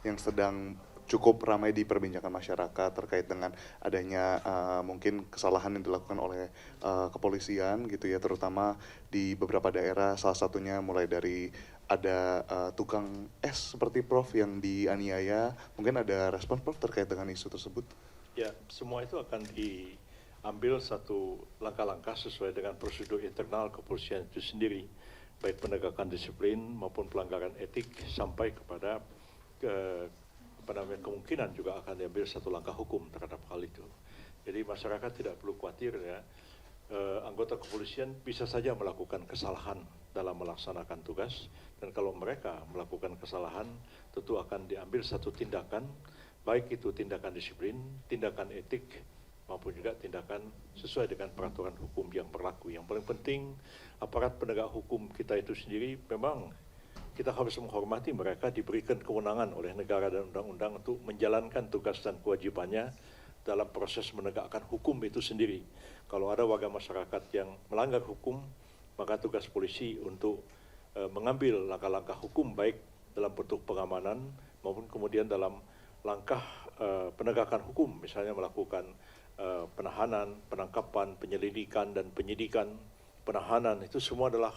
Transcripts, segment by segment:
yang sedang cukup ramai diperbincangkan masyarakat terkait dengan adanya mungkin kesalahan yang dilakukan oleh kepolisian gitu ya, terutama di beberapa daerah, salah satunya mulai dari ada tukang es seperti Prof yang dianiaya. Mungkin ada respon Prof terkait dengan isu tersebut? Ya, semua itu akan diambil satu langkah-langkah sesuai dengan prosedur internal kepolisian itu sendiri, baik penegakan disiplin maupun pelanggaran etik sampai kepada kemungkinan juga akan diambil satu langkah hukum terhadap hal itu. Jadi masyarakat tidak perlu khawatir ya, anggota kepolisian bisa saja melakukan kesalahan dalam melaksanakan tugas, dan kalau mereka melakukan kesalahan tentu akan diambil satu tindakan, baik itu tindakan disiplin, tindakan etik, maupun juga tindakan sesuai dengan peraturan hukum yang berlaku. Yang paling penting, aparat penegak hukum kita itu sendiri memang kita harus menghormati mereka, diberikan kewenangan oleh negara dan undang-undang untuk menjalankan tugas dan kewajibannya dalam proses menegakkan hukum itu sendiri. Kalau ada warga masyarakat yang melanggar hukum, maka tugas polisi untuk mengambil langkah-langkah hukum baik dalam bentuk pengamanan maupun kemudian dalam langkah penegakan hukum, misalnya melakukan penahanan, penangkapan, penyelidikan dan penyidikan. Penahanan itu semua adalah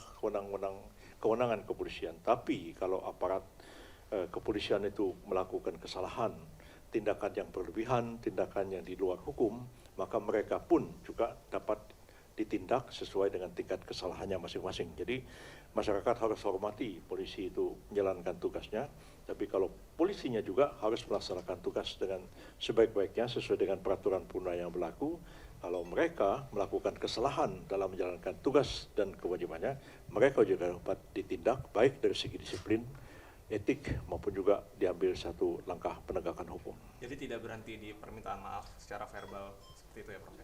kewenangan kepolisian. Tapi kalau aparat kepolisian itu melakukan kesalahan, tindakan yang berlebihan, tindakan yang di luar hukum, maka mereka pun juga dapat ditindak sesuai dengan tingkat kesalahannya masing-masing. Jadi masyarakat harus hormati polisi itu menjalankan tugasnya, tapi kalau polisinya juga harus melaksanakan tugas dengan sebaik-baiknya sesuai dengan peraturan perundang yang berlaku. Kalau mereka melakukan kesalahan dalam menjalankan tugas dan kewajibannya, mereka juga dapat ditindak baik dari segi disiplin, etik, maupun juga diambil satu langkah penegakan hukum. Jadi tidak berhenti di permintaan maaf secara verbal seperti itu ya Prof?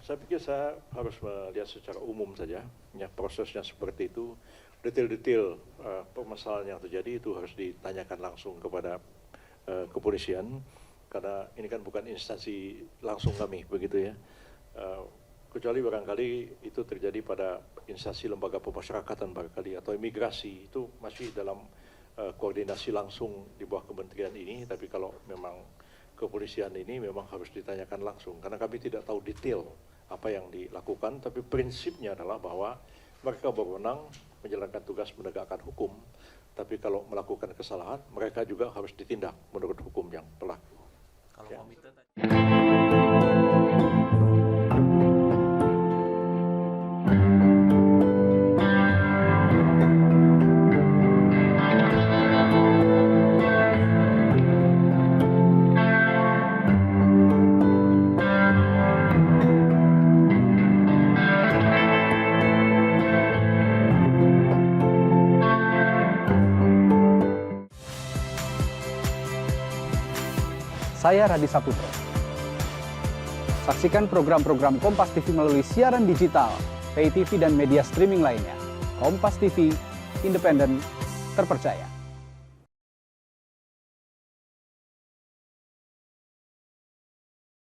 Saya pikir saya harus melihat secara umum saja, ya, prosesnya seperti itu. Detail-detail permasalahan yang terjadi itu harus ditanyakan langsung kepada kepolisian, karena ini kan bukan instansi langsung kami, begitu ya. Kecuali barangkali itu terjadi pada instansi lembaga pemasyarakatan barangkali atau imigrasi, itu masih dalam koordinasi langsung di bawah kementerian ini. Tapi kalau memang kepolisian ini memang harus ditanyakan langsung, karena kami tidak tahu detail apa yang dilakukan, tapi prinsipnya adalah bahwa mereka berwenang menjalankan tugas menegakkan hukum, tapi kalau melakukan kesalahan, mereka juga harus ditindak menurut hukum yang berlaku. Kalau komite tadi. Saya Radi Saputro. Saksikan program-program Kompas TV melalui siaran digital, pay TV dan media streaming lainnya. Kompas TV, independen, terpercaya.